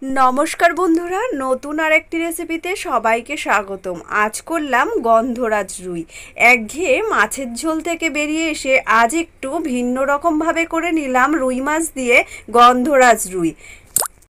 নমস্কার বন্ধুরা, নতুন আরেকটি রেসিপিতে সবাইকে স্বাগতম। আজ করলাম গন্ধরাজ রুই। একঘেয়ে মাছের ঝোল থেকে বেরিয়ে এসে আজ একটু ভিন্ন রকমভাবে করে নিলাম রুই মাছ দিয়ে গন্ধরাজ রুই।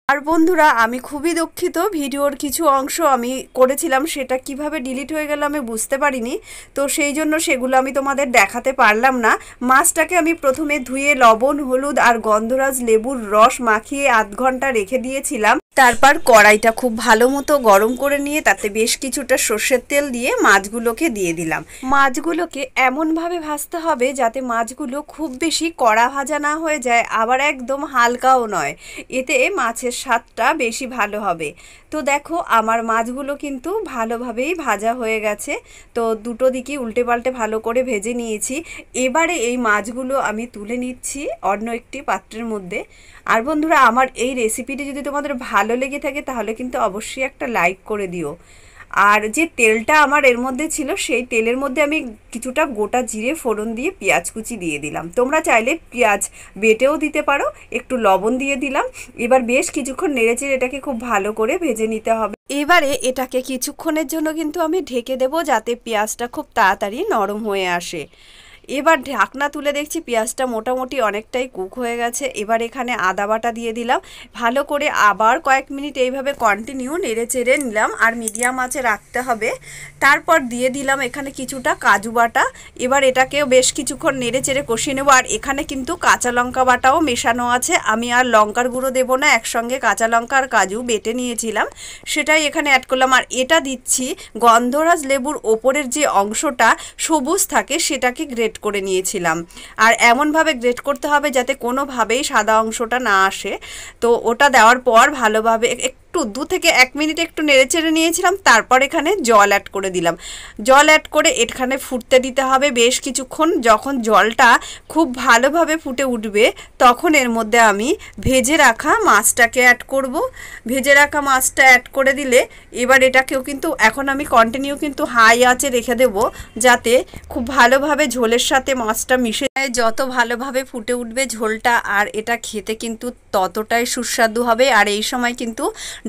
আর বন্ধুরা, আমি খুবই দুঃখিত, ভিডিওর কিছু অংশ আমি করেছিলাম সেটা কিভাবে ডিলিট হয়ে গেল আমি বুঝতে পারিনি। তো সেই জন্য সেগুলো আমি তোমাদের দেখাতে পারলাম না। মাছটাকে আমি প্রথমে ধুয়ে লবণ, হলুদ আর গন্ধরাজ লেবুর রস মাখিয়ে আধ ঘন্টা রেখে দিয়েছিলাম। তারপর কড়াইটা খুব ভালো মতো গরম করে নিয়ে তাতে বেশ কিছুটা সর্ষের তেল দিয়ে মাছগুলোকে দিয়ে দিলাম। মাছগুলোকে এমনভাবে ভাজতে হবে যাতে মাছগুলো খুব বেশি কড়া ভাজা না হয়ে যায়, আবার একদম হালকাও নয়। এতে মাছের স্বাদটা বেশি ভালো হবে। তো দেখো, আমার মাছগুলো কিন্তু ভালোভাবেই ভাজা হয়ে গেছে। তো দুটো দিকই উল্টে পাল্টে ভালো করে ভেজে নিয়েছি। এবারে এই মাছগুলো আমি তুলে নিচ্ছি অন্য একটি পাত্রের মধ্যে। আর বন্ধুরা, আমার এই রেসিপিটি যদি তোমাদের ভালো লেগে থাকে তাহলে কিন্তু অবশ্যই একটা লাইক করে দিও। আর যে তেলটা আমার এর মধ্যে ছিল সেই তেলের মধ্যে আমি কিছুটা গোটা জিরে ফোড়ন দিয়ে পেঁয়াজ কুচি দিয়ে দিলাম। তোমরা চাইলে পেঁয়াজ বেটেও দিতে পারো। একটু লবণ দিয়ে দিলাম। এবার বেশ কিছুক্ষণ নেড়েচেড়ে এটাকে খুব ভালো করে ভেজে নিতে হবে। এবারে এটাকে কিছুক্ষণের জন্য কিন্তু আমি ঢেকে দেবো যাতে পেঁয়াজটা খুব তাড়াতাড়ি নরম হয়ে আসে। এবার ঢাকনা তুলে দেখছি পেঁয়াজটা মোটামুটি অনেকটাই কুক হয়ে গেছে। এবার এখানে আদা বাটা দিয়ে দিলাম। ভালো করে আবার কয়েক মিনিট এইভাবে কন্টিনিউ নেড়ে চেড়ে নিলাম, আর মিডিয়াম আঁচে রাখতে হবে। তারপর দিয়ে দিলাম এখানে কিছুটা কাজু বাটা। এবার এটাকেও বেশ কিছুক্ষণ নেড়ে চেড়ে কষিয়ে নেবো। আর এখানে কিন্তু কাঁচা লঙ্কা বাটাও মেশানো আছে। আমি আর লঙ্কার গুঁড়ো দেবো না, একসঙ্গে কাঁচা লঙ্কা আর কাজু বেটে নিয়েছিলাম সেটাই এখানে অ্যাড করলাম। আর এটা দিচ্ছি গন্ধরাজ লেবুর ওপরের যে অংশটা সবুজ থাকে সেটাকে গ্রেট করে নিয়েছিলাম। আর এমনভাবে গ্রেট করতে হবে যাতে কোনোভাবেই সাদা অংশটা না আসে। তো ওটা দেওয়ার পর ভালোভাবে একটু 2 থেকে 1 মিনিট একটু নেড়েচেড়ে নিয়েছিলাম। তারপর এখানে জল অ্যাড করে দিলাম। জল অ্যাড করে এখানে ফুটতে দিতে হবে বেশ কিছুক্ষণ। যখন জলটা খুব ভালোভাবে ফুটে উঠবে তখন এর মধ্যে আমি ভেজে রাখা মাছটাকে অ্যাড করব। ভেজে রাখা মাছটা অ্যাড করে দিলে এবার এটাকেও কিন্তু এখন আমি কন্টিনিউ কিন্তু হাই আঁচে রেখে দেবো যাতে খুব ভালোভাবে ঝোলের সাথে মাছটা মিশে যায়। যত ভালোভাবে ফুটে উঠবে ঝোলটা আর এটা খেতে কিন্তু ততটাই সুস্বাদু হবে। আর এই সময় কিন্তু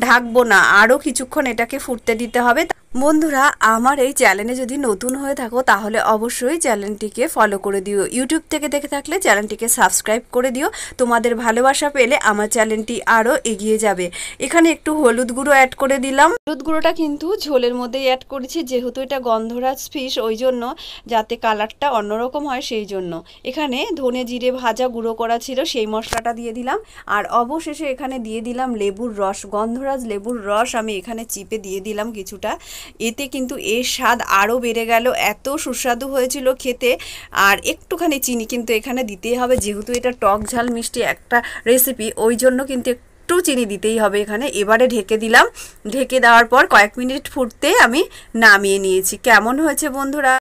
ঢাকবো না, আরও কিছুক্ষণ এটাকে ফুটতে দিতে হবে। বন্ধুরা, আমার এই চ্যানেলে যদি নতুন হয়ে থাকো তাহলে অবশ্যই চ্যানেলটিকে ফলো করে দিও। ইউটিউব থেকে দেখে থাকলে চ্যানেলটিকে সাবস্ক্রাইব করে দিও। তোমাদের ভালোবাসা পেলে আমার চ্যানেলটি আরও এগিয়ে যাবে। এখানে একটু হলুদ গুঁড়ো অ্যাড করে দিলাম। হলুদ গুঁড়োটা কিন্তু ঝোলের মধ্যেই অ্যাড করেছি, যেহেতু এটা গন্ধরাজ ফিশ, ওই জন্য যাতে কালারটা অন্যরকম হয় সেই জন্য। এখানে ধনে জিরে ভাজা গুঁড়ো করা ছিল সেই মশলাটা দিয়ে দিলাম। আর অবশেষে এখানে দিয়ে দিলাম লেবুর রস। গন্ধরাজ লেবুর রস আমি এখানে চিপে দিয়ে দিলাম কিছুটা। এতে কিন্তু এর স্বাদ আরও বেড়ে গেল, এত সুস্বাদু হয়েছিল খেতে। আর একটুখানি চিনি কিন্তু এখানে দিতেই হবে, যেহেতু এটা টক ঝাল মিষ্টি একটা রেসিপি, ওই জন্য কিন্তু একটু চিনি দিতেই হবে এখানে। এবারে ঢেকে দিলাম। ঢেকে দেওয়ার পর কয়েক মিনিট ফুটতে আমি নামিয়ে নিয়েছি। কেমন হয়েছে বন্ধুরা?